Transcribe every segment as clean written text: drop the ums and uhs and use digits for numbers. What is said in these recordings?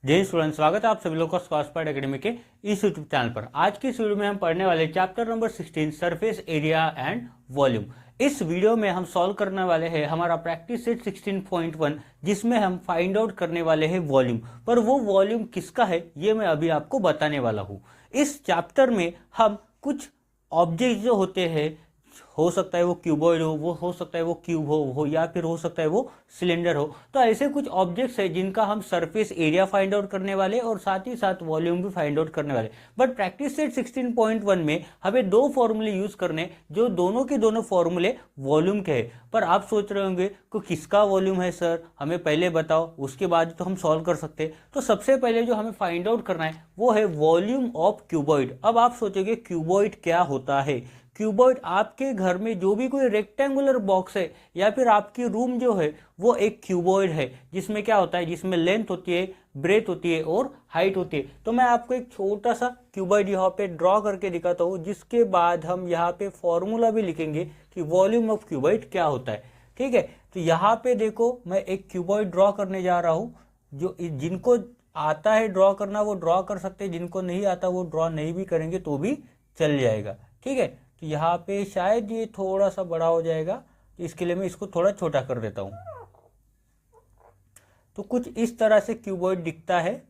जय स्टूडेंट, स्वागत है आप सभी लोगों का स्कॉलर एकेडमी के इस यूट्यूब चैनल पर। आज की इस वीडियो में हम पढ़ने वाले chapter number 16 surface area and volume. इस वीडियो में हम सॉल्व करने वाले हैं हमारा प्रैक्टिस सेट 16.1, जिसमें हम फाइंड आउट करने वाले हैं वॉल्यूम। पर वो वॉल्यूम किसका है ये मैं अभी आपको बताने वाला हूँ। इस चैप्टर में हम कुछ ऑब्जेक्ट जो होते हैं, हो सकता है वो क्यूबॉइड हो, वो हो सकता है वो क्यूब हो या फिर हो सकता है वो सिलेंडर हो। तो ऐसे कुछ ऑब्जेक्ट्स है जिनका हम सरफेस एरिया फाइंड आउट करने वाले और साथ ही साथ वॉल्यूम भी फाइंड आउट करने वाले। बट प्रैक्टिस सेट 16.1 में हमें दो फॉर्मूले यूज करने, जो दोनों के दोनों फॉर्मूले वॉल्यूम के हैं। पर आप सोच रहे होंगे कि किसका वॉल्यूम है सर, हमें पहले बताओ, उसके बाद तो हम सॉल्व कर सकते। तो सबसे पहले जो हमें फाइंड आउट करना है वो है वॉल्यूम ऑफ क्यूबॉइड। अब आप सोचोगे क्यूबॉइड क्या होता है। क्यूबॉइड आपके घर में जो भी कोई रेक्टेंगुलर बॉक्स है या फिर आपकी रूम जो है वो एक क्यूबॉइड है, जिसमें क्या होता है, जिसमें लेंथ होती है, ब्रेथ होती है और हाइट होती है। तो मैं आपको एक छोटा सा क्यूबॉइड यहाँ पे ड्रॉ करके दिखाता हूँ, जिसके बाद हम यहाँ पे फॉर्मूला भी लिखेंगे कि वॉल्यूम ऑफ क्यूबॉइड क्या होता है। ठीक है, तो यहाँ पे देखो मैं एक क्यूबॉइड ड्रॉ करने जा रहा हूँ। जो जिनको आता है ड्रॉ करना वो ड्रॉ कर सकते हैं, जिनको नहीं आता वो ड्रॉ नहीं भी करेंगे तो भी चल जाएगा। ठीक है, तो यहाँ पे शायद ये थोड़ा सा बड़ा हो जाएगा, तो इसके लिए मैं इसको थोड़ा छोटा कर देता हूँ। तो कुछ इस तरह से क्यूबॉइड दिखता है।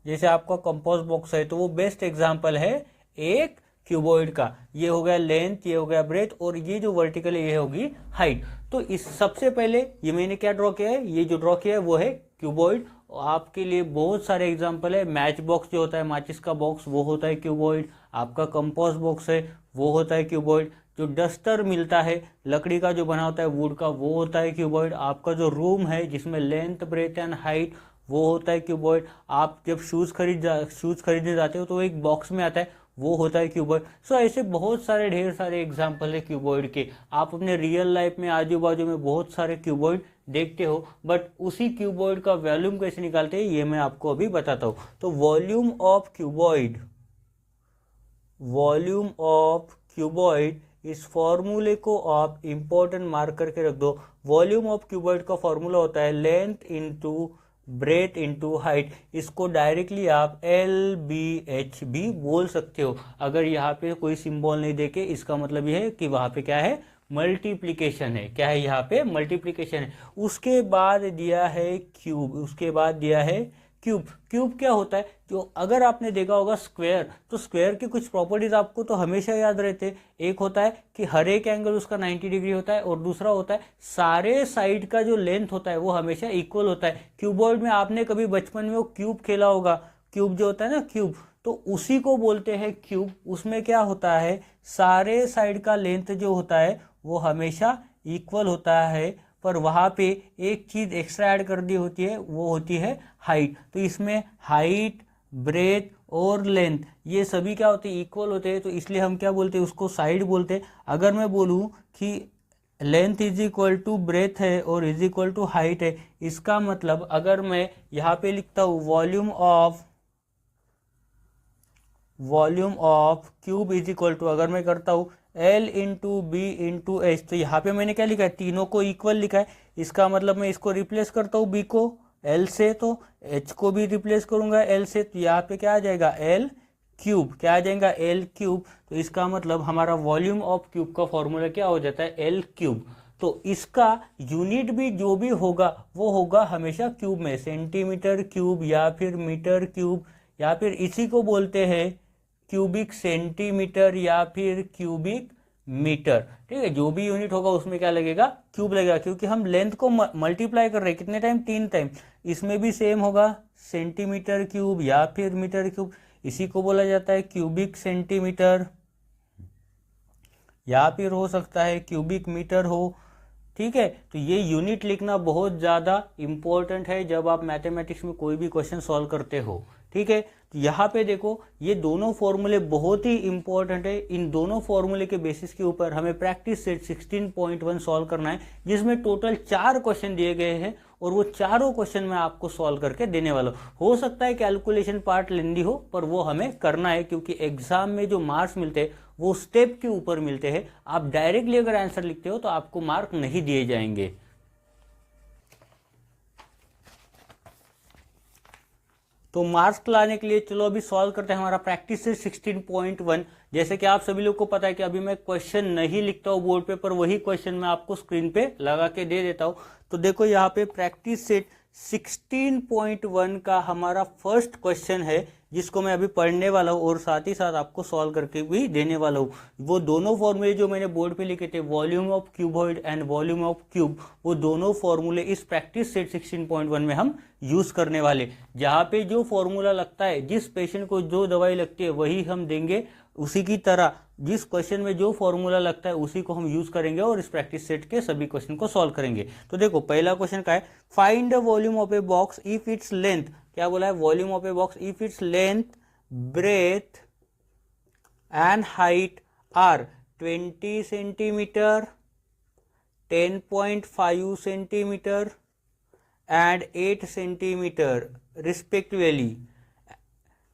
जैसे आपका कंपोज बॉक्स है तो वो बेस्ट एग्जांपल है एक क्यूबॉइड का। ये हो गया लेंथ, ये हो गया ब्रेथ और ये जो वर्टिकल है ये होगी हाइट। तो इस सबसे पहले ये मैंने क्या ड्रॉ किया है, ये जो ड्रॉ किया है वो है क्यूबॉइड। आपके लिए बहुत सारे एग्जांपल है। मैच बॉक्स जो होता है, माचिस का बॉक्स, वो होता है क्यूबॉइड। आपका कंपोस्ट बॉक्स है वो होता है क्यूबॉइड। जो डस्टर मिलता है लकड़ी का जो बना होता है वुड का, वो होता है क्यूबॉइड। आपका जो रूम है जिसमें लेंथ ब्रेथ एंड हाइट, वो होता है क्यूबॉइड। आप जब शूज़ खरीदने जाते हो तो एक बॉक्स में आता है, वो होता है क्यूबॉइड। सो ऐसे बहुत सारे ढेर सारे एग्जाम्पल है क्यूबॉइड के। आप अपने रियल लाइफ में आजू बाजू में बहुत सारे क्यूबॉइड देखते हो। बट उसी क्यूबॉइड का वॉल्यूम कैसे निकालते हैं ये मैं आपको अभी बताता हूँ। तो volume of cuboid, volume of cuboid, इस फॉर्मूले को आप इंपॉर्टेंट मार्क करके रख दो। वॉल्यूम ऑफ क्यूबॉइड का फॉर्मूला होता है length into breadth into height. इसको डायरेक्टली आप LBH भी बोल सकते हो। अगर यहाँ पे कोई सिंबल नहीं देके, इसका मतलब यह है कि वहां पे क्या है, मल्टीप्लिकेशन है। क्या है यहाँ पे, मल्टीप्लिकेशन है। उसके बाद दिया है क्यूब, उसके बाद दिया है क्यूब। क्यूब क्या होता है, जो अगर आपने देखा होगा स्क्वायर, तो स्क्वायर की कुछ प्रॉपर्टीज आपको तो हमेशा याद रहते हैं। एक होता है कि हर एक एंगल उसका 90 डिग्री होता है और दूसरा होता है सारे साइड का जो लेंथ होता है वो हमेशा इक्वल होता है। क्यूबॉइड में आपने कभी बचपन में वो क्यूब खेला होगा, क्यूब जो होता है ना क्यूब, तो उसी को बोलते हैं क्यूब। उसमें क्या होता है, सारे साइड का लेंथ जो होता है वो हमेशा इक्वल होता है। पर वहाँ पे एक चीज़ एक्स्ट्रा ऐड कर दी होती है, वो होती है हाइट। तो इसमें हाइट, ब्रेथ और लेंथ ये सभी क्या होते हैं, इक्वल होते हैं। तो इसलिए हम क्या बोलते हैं, उसको साइड बोलते हैं। अगर मैं बोलूँ कि length is equal to breadth है और इज इक्वल टू हाइट है, इसका मतलब अगर मैं यहाँ पे लिखता हूँ volume of cube is equal to, अगर मैं करता हूँ L into B into H, तो यहाँ पे मैंने क्या लिखा है, तीनों को इक्वल लिखा है। इसका मतलब मैं इसको रिप्लेस करता हूँ B को L से, तो H को भी रिप्लेस करूंगा L से, तो यहाँ पे क्या आ जाएगा, L क्यूब। क्या आ जाएगा, L क्यूब। तो इसका मतलब हमारा वॉल्यूम ऑफ क्यूब का फॉर्मूला क्या हो जाता है, L क्यूब। तो इसका यूनिट भी जो भी होगा वो होगा हमेशा क्यूब में, सेंटीमीटर क्यूब या फिर मीटर क्यूब, या फिर इसी को बोलते हैं क्यूबिक सेंटीमीटर या फिर क्यूबिक मीटर। ठीक है, जो भी यूनिट होगा उसमें क्या लगेगा, क्यूब लगेगा, क्योंकि हम लेंथ को मल्टीप्लाई कर रहे हैं कितने टाइम, 3 टाइम। इसमें भी सेम होगा, सेंटीमीटर क्यूब या फिर मीटर क्यूब, इसी को बोला जाता है क्यूबिक सेंटीमीटर, या फिर हो सकता है क्यूबिक मीटर हो। ठीक है, तो ये यूनिट लिखना बहुत ज़्यादा इंपॉर्टेंट है जब आप मैथमेटिक्स में कोई भी क्वेश्चन सॉल्व करते हो। ठीक है, तो यहाँ पे देखो ये दोनों फॉर्मूले बहुत ही इंपॉर्टेंट है। इन दोनों फॉर्मूले के बेसिस के ऊपर हमें प्रैक्टिस सेट 16.1 सॉल्व करना है, जिसमें टोटल 4 क्वेश्चन दिए गए हैं और वो चारों क्वेश्चन मैं आपको सॉल्व करके देने वाला हूँ। हो सकता है कैलकुलेशन पार्ट लेंदी हो, पर वो हमें करना है, क्योंकि एग्जाम में जो मार्क्स मिलते हैं वो स्टेप के ऊपर मिलते हैं। आप डायरेक्टली अगर आंसर लिखते हो तो आपको मार्क नहीं दिए जाएंगे। तो मार्क्स लाने के लिए चलो अभी सॉल्व करते हैं हमारा प्रैक्टिस सेट 16.1। जैसे कि आप सभी लोग को पता है कि अभी मैं क्वेश्चन नहीं लिखता हूँ बोर्ड पे, पर वही क्वेश्चन मैं आपको स्क्रीन पे लगा के दे देता हूँ। तो देखो यहाँ पे प्रैक्टिस सेट 16.1 का हमारा फर्स्ट क्वेश्चन है, जिसको मैं अभी पढ़ने वाला हूँ और साथ ही साथ आपको सॉल्व करके भी देने वाला हूँ। वो दोनों फॉर्मूले जो मैंने बोर्ड पे लिखे थे, volume of cuboid and volume of cube, वो दोनों फॉर्मूले इस प्रैक्टिस सेट 16.1 में हम यूज करने वाले। जहाँ पे जो फॉर्मूला लगता है, जिस पेशेंट को जो दवाई लगती है वही हम देंगे, उसी की तरह जिस क्वेश्चन में जो फॉर्मूला लगता है उसी को हम यूज करेंगे और इस प्रैक्टिस सेट के सभी क्वेश्चन को सॉल्व करेंगे। तो देखो पहला क्वेश्चन का है, find the volume of a box if its length, क्या बोला है, volume of a box if its length, breadth and height are 20 centimetre, 10.5 centimetre and 8 centimetre respectively.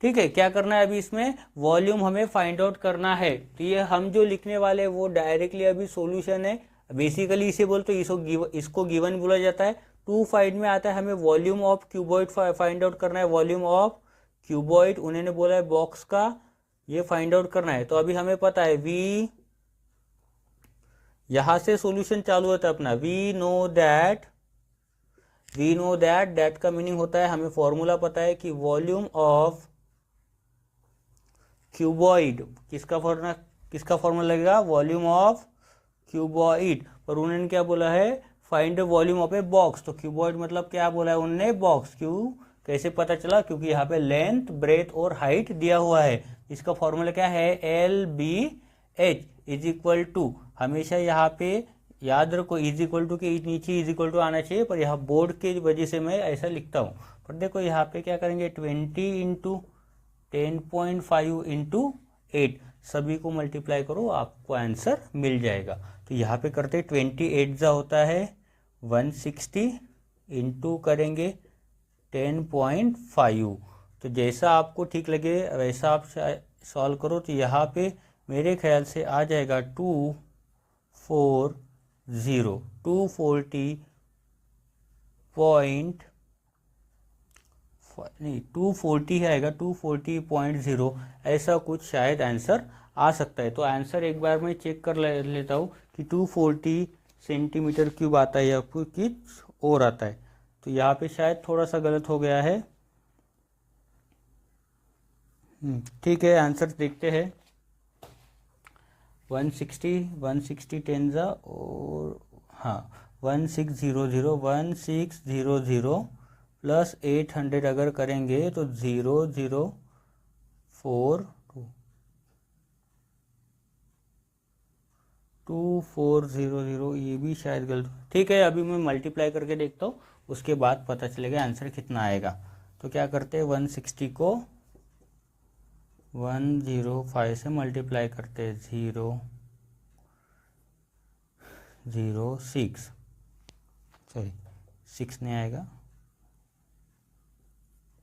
ठीक है, क्या करना है अभी इसमें, वॉल्यूम हमें फाइंड आउट करना है। तो ये हम जो लिखने वाले हैं वो डायरेक्टली अभी सॉल्यूशन है, बेसिकली इसे बोलते इसको गिवन बोला जाता है। 2 में आता है हमें volume of cuboid find out करना है, वॉल्यूम ऑफ क्यूबॉइड उन्होंने बोला है बॉक्स का, ये फाइंड आउट करना है। तो अभी हमें पता है वी, यहां से सॉल्यूशन चालू होता है अपना, वी नो दैट, दैट का मीनिंग होता है, हमें फॉर्मूला पता है कि वॉल्यूम ऑफ क्यूबॉइड, किसका फॉर्मूला लगेगा, वॉल्यूम ऑफ क्यूबॉइड। पर उन्होंने क्या बोला है, find the volume of a box. तो क्यूबॉइड मतलब क्या बोला है उन्होंने, बॉक्स। क्यों, कैसे पता चला, क्योंकि यहाँ पे लेंथ, ब्रेथ और हाइट दिया हुआ है। इसका फॉर्मूला क्या है, LBH इज इक्वल टू, हमेशा यहाँ पे याद रखो इज इक्वल टू के नीचे इज इक्वल टू आना चाहिए, पर यहाँ बोर्ड की वजह से मैं ऐसा लिखता हूँ। पर देखो यहाँ पे क्या करेंगे, 20 इंटू 10.5 इंटू 8, सभी को मल्टीप्लाई करो, आपको आंसर मिल जाएगा। तो यहाँ पे करते 28 जा होता है 160, इंटू करेंगे 10.5। तो जैसा आपको ठीक लगे वैसा आप सॉल्व करो। तो यहाँ पे मेरे ख्याल से आ जाएगा 240 आएगा, 240.0 ऐसा कुछ शायद आंसर आ सकता है। तो आंसर एक बार मैं चेक कर लेता हूँ कि 240 सेंटीमीटर क्यूब आता है या कुछ और आता है। तो यहाँ पे शायद थोड़ा सा गलत हो गया है। ठीक है, आंसर देखते हैं। 160 10 जा और हाँ 1600 प्लस 800 अगर करेंगे तो 2400, ये भी शायद गलत। ठीक है, अभी मैं मल्टीप्लाई करके देखता हूँ, उसके बाद पता चलेगा आंसर कितना आएगा। तो क्या करते हैं, 160 को 105 से मल्टीप्लाई करते हैं, 6 नहीं आएगा,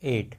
8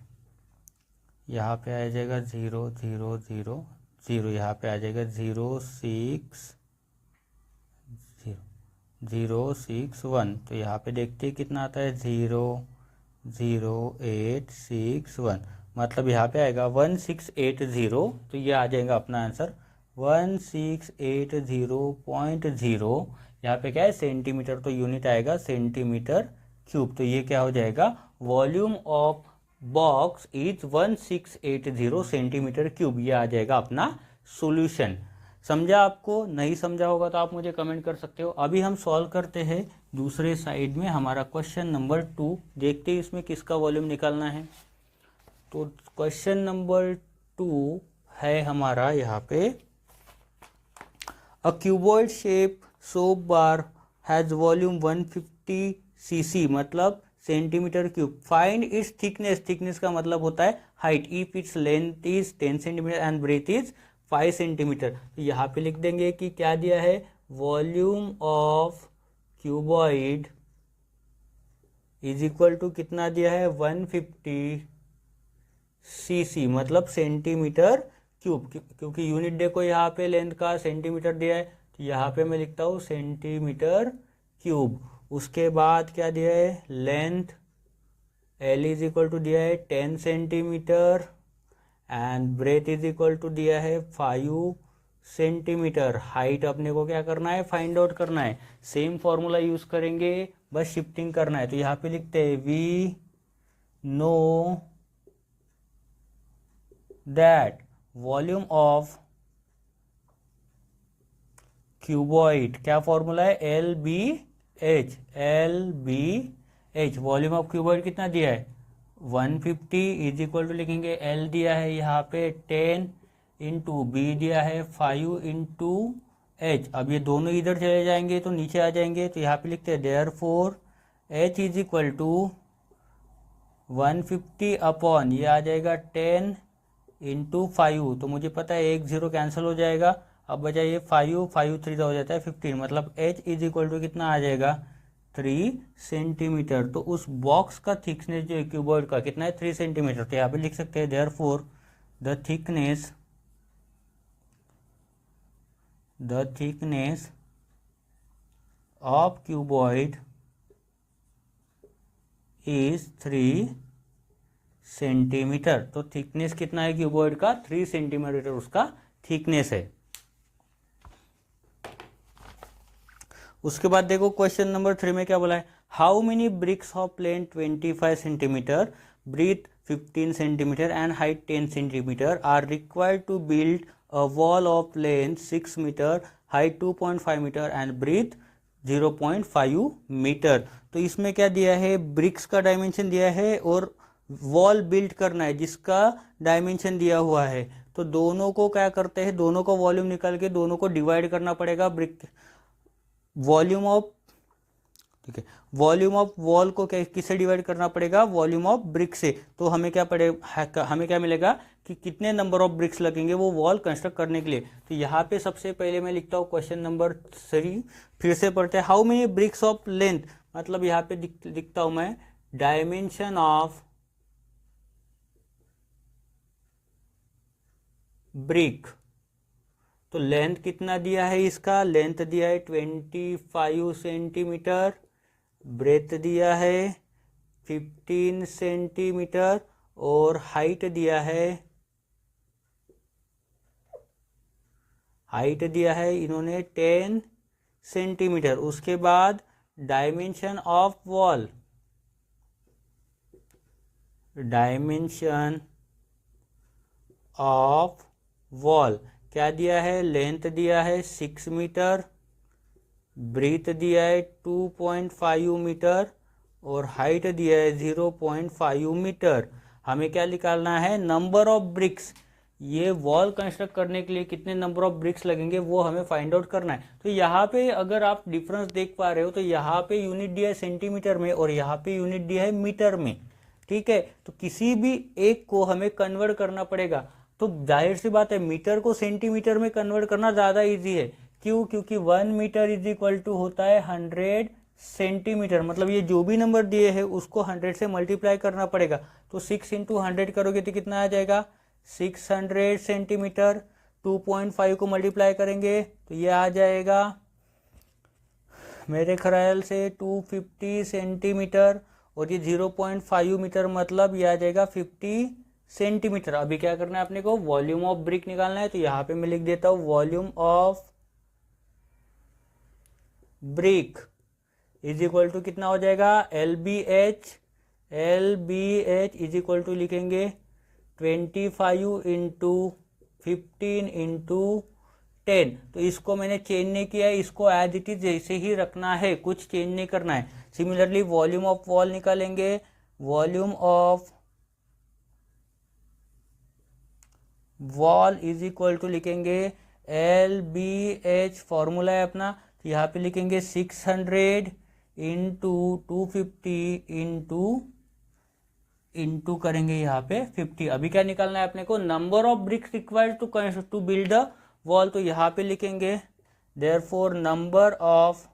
यहाँ पे आ जाएगा, 0 यहाँ पे आ जाएगा 061। तो यहाँ पे देखते हैं कितना आता है, 00861, मतलब यहाँ पे आएगा 1680। तो ये आ जाएगा अपना आंसर 1680.0। यहाँ पे क्या है, सेंटीमीटर, तो यूनिट आएगा सेंटीमीटर क्यूब। तो ये क्या हो जाएगा, volume of box is 1680 centimetre cube. ये आ जाएगा अपना सॉल्यूशन। समझा, आपको नहीं समझा होगा तो आप मुझे कमेंट कर सकते हो। अभी हम सॉल्व करते हैं दूसरे साइड में हमारा क्वेश्चन नंबर 2। देखते हैं इसमें किसका वॉल्यूम निकालना है। तो क्वेश्चन नंबर 2 है हमारा यहाँ पे, a cuboid shape soap bar has volume 150 cc, मतलब centimetre cube. Find its thickness, thickness का मतलब होता है height, if its length is 10 centimetre and breadth is 5 centimetre. तो यहाँ पे लिख देंगे कि क्या दिया है, volume of cuboid is equal to कितना दिया है, 150 cc, मतलब सेंटीमीटर क्यूब। क्योंकि यूनिट देखो यहाँ पे लेंथ का सेंटीमीटर दिया है, तो यहाँ पे मैं लिखता हूँ सेंटीमीटर क्यूब। उसके बाद क्या दिया है, length L is equal to दिया है 10 centimetre and breadth is equal to दिया है 5 सेंटीमीटर। हाइट अपने को क्या करना है, फाइंड आउट करना है। सेम फॉर्मूला यूज करेंगे, बस शिफ्टिंग करना है। तो यहाँ पे लिखते हैं we know that volume of cuboid, क्या फॉर्मूला है, L B H. Volume of cuboid कितना दिया है 150 इज इक्वल टू लिखेंगे एल दिया है यहाँ पे 10 इंटू बी दिया है 5 इंटू एच। अब ये दोनों इधर चले जाएंगे तो नीचे आ जाएंगे, तो यहाँ पे लिखते हैं therefore H is equal to 150 upon ये आ जाएगा 10 इंटू 5। तो मुझे पता है 1 0 कैंसिल हो जाएगा। अब बचा ये 5 5 3 हो जाता है 15, मतलब एच इज इक्वल टू कितना आ जाएगा 3 सेंटीमीटर। तो उस बॉक्स का थिकनेस जो है क्यूबॉइड का कितना है 3 सेंटीमीटर। तो यहाँ पे लिख सकते हैं therefore the thickness of cuboid is 3 centimetre. तो थिकनेस कितना है क्यूबॉइड का 3 सेंटीमीटर उसका थिकनेस है। उसके बाद देखो क्वेश्चन नंबर 3 में क्या बोला है, how many bricks of length 25 centimetre, breadth 15 centimetre and height 10 centimetre are required to build a wall of length 6 metre, height 2.5 metre and breadth 0.5 metre. तो इसमें क्या दिया है, ब्रिक्स का डायमेंशन दिया है और वॉल बिल्ड करना है जिसका डायमेंशन दिया हुआ है। तो दोनों को क्या करते हैं, दोनों को वॉल्यूम निकाल के दोनों को डिवाइड करना पड़ेगा। ब्रिक वॉल्यूम ऑफ, ठीक है, वॉल्यूम ऑफ वॉल को किससे डिवाइड करना पड़ेगा, वॉल्यूम ऑफ ब्रिक से। तो हमें क्या पड़ेगा, हमें क्या मिलेगा कि कितने नंबर ऑफ ब्रिक्स लगेंगे वो वॉल कंस्ट्रक्ट करने के लिए। तो यहाँ पे सबसे पहले मैं लिखता हूँ क्वेश्चन नंबर 3, फिर से पढ़ते हैं। How many bricks of length, मतलब यहाँ पे लिखता हूँ मैं डायमेंशन ऑफ ब्रिक। तो लेंथ कितना दिया है इसका, लेंथ दिया है 25 सेंटीमीटर, ब्रेथ दिया है 15 सेंटीमीटर और हाइट दिया है इन्होंने 10 सेंटीमीटर। उसके बाद डायमेंशन ऑफ वॉल, क्या दिया है, लेंथ दिया है 6 मीटर, ब्रीथ दिया है 2.5 मीटर और हाइट दिया है 0.5 मीटर। हमें क्या निकालना है, नंबर ऑफ ब्रिक्स। ये वॉल कंस्ट्रक्ट करने के लिए कितने नंबर ऑफ ब्रिक्स लगेंगे वो हमें फाइंड आउट करना है। तो यहाँ पे अगर आप डिफरेंस देख पा रहे हो तो यहाँ पे यूनिट दिया है सेंटीमीटर में और यहाँ पे यूनिट दिया है मीटर में, ठीक है। तो किसी भी एक को हमें कन्वर्ट करना पड़ेगा। तो जाहिर सी बात है मीटर को सेंटीमीटर में कन्वर्ट करना ज़्यादा इजी है। क्यों, क्योंकि 1 मीटर इज इक्वल टू होता है 100 सेंटीमीटर। मतलब ये जो भी नंबर दिए हैं उसको 100 से मल्टीप्लाई करना पड़ेगा। तो 6 इंटू 100 करोगे तो कितना आ जाएगा 600 सेंटीमीटर। 2.5 को मल्टीप्लाई करेंगे तो ये आ जाएगा मेरे ख्याल से 250 सेंटीमीटर और ये 0.5 मीटर, मतलब ये आ जाएगा 50 सेंटीमीटर। अभी क्या करना है अपने को, वॉल्यूम ऑफ ब्रिक निकालना है। तो यहाँ पे मैं लिख देता हूँ volume of brick is equal to कितना हो जाएगा, L B H is equal to लिखेंगे 25 इंटू 15 इंटू 10। तो इसको मैंने चेंज नहीं किया है, इसको एज इट इज जैसे ही रखना है, कुछ चेंज नहीं करना है। सिमिलरली वॉल्यूम ऑफ वॉल निकालेंगे, volume of wall is equal to लिखेंगे एल बी एच, फॉर्मूला है अपना। तो यहाँ पे लिखेंगे 600 इंटू 250 इंटू करेंगे यहाँ पे 50। अभी क्या निकालना है अपने को, number of bricks required to build the wall. तो यहाँ पे लिखेंगे therefore number of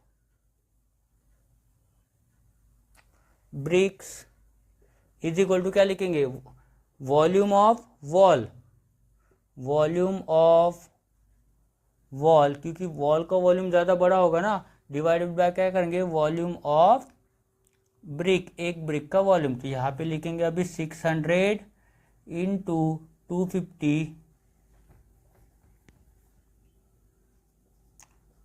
bricks is equal to क्या लिखेंगे, वॉल्यूम ऑफ वॉल, क्योंकि वॉल का वॉल्यूम ज़्यादा बड़ा होगा ना, डिवाइडेड बाय क्या करेंगे, वॉल्यूम ऑफ ब्रिक, एक ब्रिक का वॉल्यूम, तो यहाँ पे लिखेंगे अभी 600 इंटू 250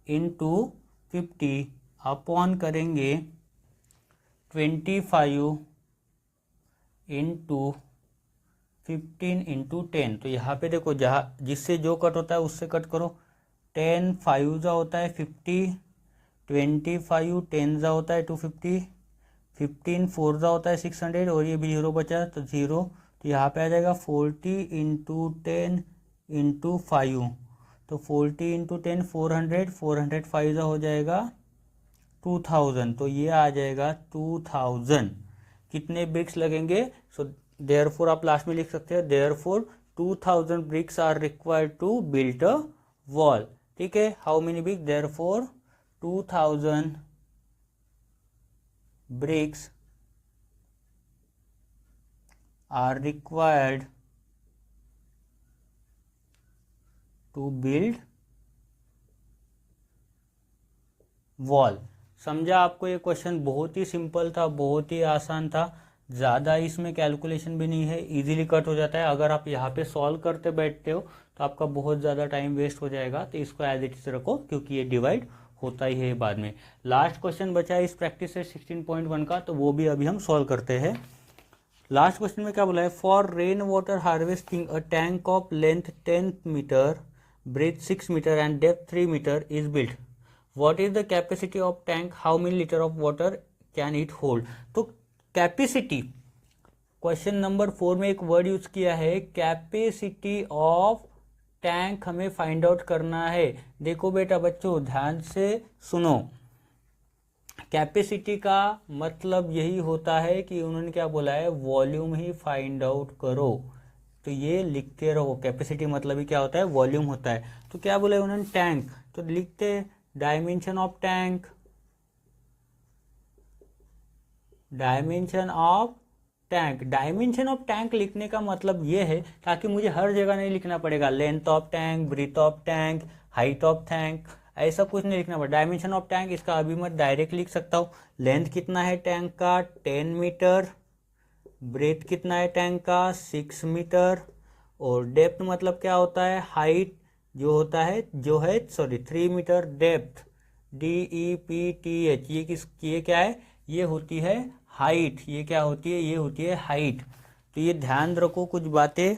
इंटू 50 अपॉन करेंगे 25 इंटू 15 इंटू 10। तो यहाँ पे देखो, जहाँ जिससे जो कट होता है उससे कट करो। 10 5 जा होता है 50, 25 10 जा होता है 250, 15 4 जा होता है 600 और ये भी 0 बचा तो 0। तो यहाँ पे आ जाएगा 40 इंटू 10 इंटू 5, तो 40 इंटू 10 400, 405 जा हो जाएगा 2000। तो ये आ जाएगा 2000। कितने ब्रिक्स लगेंगे? सो देयरफॉर आप लास्ट में लिख सकते हैं therefore 2000 bricks are required to build a wall. ठीक है, how many bricks? Therefore 2000 bricks are required to build wall. समझा आपको? ये क्वेश्चन बहुत ही सिंपल था, बहुत ही आसान था, ज़्यादा इसमें कैलकुलेशन भी नहीं है, इजीली कट हो जाता है। अगर आप यहाँ पे सॉल्व करते बैठते हो तो आपका बहुत ज़्यादा टाइम वेस्ट हो जाएगा, तो इसको एज इट इज रखो क्योंकि ये डिवाइड होता ही है बाद में। लास्ट क्वेश्चन बचा है इस प्रैक्टिस से 16.1 का, तो वो भी अभी हम सॉल्व करते हैं। लास्ट क्वेश्चन में क्या बोला है? For rain water harvesting a tank of length 10 metre, breadth 6 metre and depth 3 metre is built. What is the capacity of tank? How many liter of water can it hold? तो capacity, question number 4 में एक word use किया है capacity of tank, हमें find out करना है। देखो बेटा बच्चों ध्यान से सुनो, कैपेसिटी का मतलब यही होता है कि उन्होंने क्या बोला है, वॉल्यूम ही फाइंड आउट करो। तो ये लिखते रहो, कैपेसिटी मतलब ही क्या होता है, वॉल्यूम होता है। तो क्या बोला है उन्होंने, टैंक, तो लिखते dimension of tank, dimension of tank. Dimension of tank लिखने का मतलब ये है ताकि मुझे हर जगह नहीं लिखना पड़ेगा, length of tank, breadth of tank, height of tank, ऐसा कुछ नहीं लिखना पड़ेगा। डायमेंशन ऑफ टैंक इसका अभी मैं डायरेक्ट लिख सकता हूँ। लेंथ कितना है टैंक का, 10 मीटर, ब्रेथ कितना है टैंक का, 6 मीटर, और डेप्थ मतलब क्या होता है, हाइट जो होता है, जो है 3 मीटर डेप्थ, DEPTH। ये क्या है, ये होती है हाइट। ये क्या होती है, ये होती है हाइट। तो ये ध्यान रखो कुछ बातें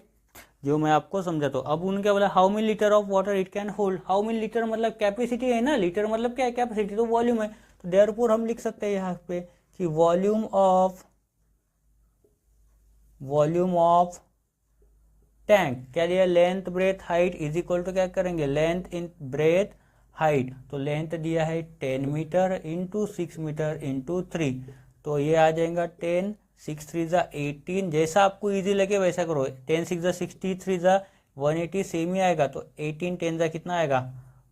जो मैं आपको समझाता हूँ। अब उन्होंने क्या बोला, how many litre of water it can hold. How many litre मतलब कैपेसिटी है ना, लीटर मतलब क्या है, कैपेसिटी तो वॉल्यूम है। तो देयरफॉर हम लिख सकते हैं यहाँ पे कि वॉल्यूम ऑफ टैंक, क्या दिया, length breadth height is equal to क्या करेंगे, लेंथ इन ब्रेथ हाइट। तो लेंथ दिया है 10 मीटर इंटू 6 मीटर इंटू 3, तो ये आ जाएगा 10, 6 3 जा 18। जैसा आपको इजी लगे वैसा करो। 10 6 जा 60, 3 जा 180 सेम ही आएगा। तो 18 10 जा कितना आएगा,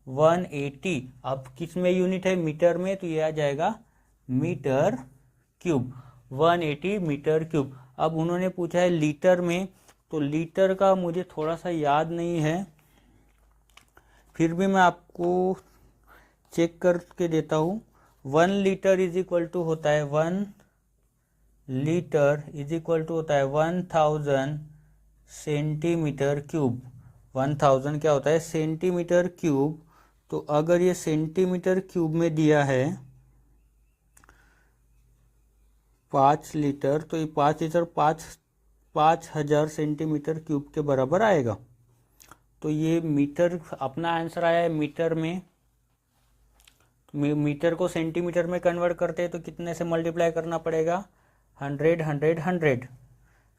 180। अब किस में यूनिट है, मीटर में, तो ये आ जाएगा मीटर क्यूब, 180 मीटर क्यूब। अब उन्होंने पूछा है लीटर में, तो लीटर का मुझे थोड़ा सा याद नहीं है, फिर भी मैं आपको चेक करके देता हूँ। 1 लीटर इज इक्वल टू होता है 1 लीटर इज इक्वल टू होता है 1000 सेंटीमीटर क्यूब। 1000 क्या होता है, सेंटीमीटर क्यूब। तो अगर ये सेंटीमीटर क्यूब में दिया है 5 लीटर, तो ये 5 लीटर 5000 सेंटीमीटर क्यूब के बराबर आएगा। तो ये मीटर, अपना आंसर आया है मीटर में। मीटर को सेंटीमीटर में कन्वर्ट करते हैं तो कितने से मल्टीप्लाई करना पड़ेगा, 100 100 100।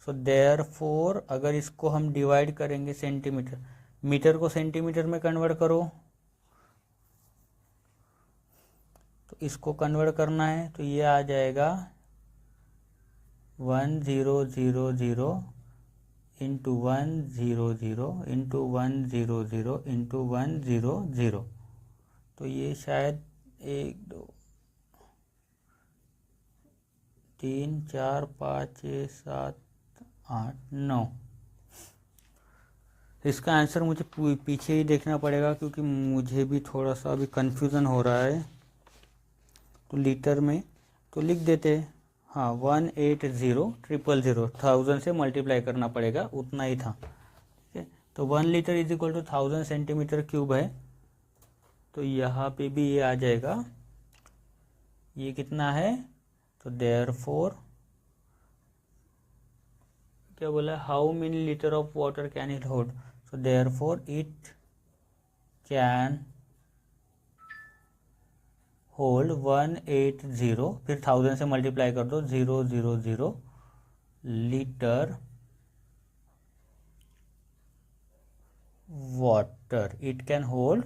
सो देयरफॉर अगर इसको हम डिवाइड करेंगे सेंटीमीटर, मीटर को सेंटीमीटर में कन्वर्ट करो, तो इसको कन्वर्ट करना है, तो ये आ जाएगा 1000 इंटू 100 इंटू 100 इंटू 100। तो ये शायद 1 2 3 4 5 6 7 8 9। इसका आंसर मुझे पीछे ही देखना पड़ेगा क्योंकि मुझे भी थोड़ा सा अभी कन्फ्यूज़न हो रहा है। तो लीटर में तो लिख देते हाँ 180,000 1000 से मल्टीप्लाई करना पड़ेगा, उतना ही था। ठीक है, तो 1 litre is equal to 1000 centimetre cube है, तो यहाँ पे भी ये आ जाएगा, ये कितना है, तो देयरफॉर क्या बोला, how many litre of water can it hold, so therefore it can hold 180, फिर 1000 से मल्टीप्लाई कर दो, 000 litre water, it can hold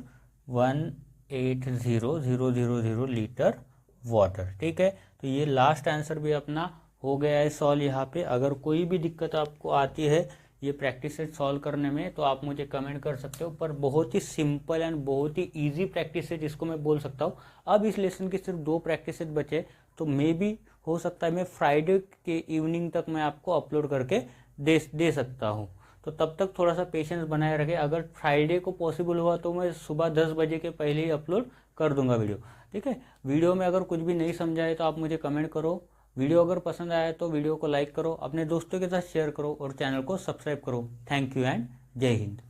180,000 litre water. ठीक है, तो ये लास्ट आंसर भी अपना हो गया है सॉल्व। यहाँ पे अगर कोई भी दिक्कत आपको आती है ये प्रैक्टिस सेट सॉल्व करने में, तो आप मुझे कमेंट कर सकते हो, पर बहुत ही सिंपल एंड बहुत ही इजी प्रैक्टिस सेट इसको मैं बोल सकता हूँ। अब इस लेसन के सिर्फ 2 प्रैक्टिस सेट बचे, तो मे भी हो सकता है मैं फ्राइडे के इवनिंग तक मैं आपको अपलोड करके दे सकता हूँ, तो तब तक थोड़ा सा पेशेंस बनाए रखें। अगर फ्राइडे को पॉसिबल हुआ तो मैं सुबह 10 बजे के पहले ही अपलोड कर दूंगा वीडियो। ठीक है, वीडियो में अगर कुछ भी नहीं समझाए तो आप मुझे कमेंट करो। वीडियो अगर पसंद आया तो वीडियो को लाइक करो, अपने दोस्तों के साथ शेयर करो और चैनल को सब्सक्राइब करो। थैंक यू एंड जय हिंद।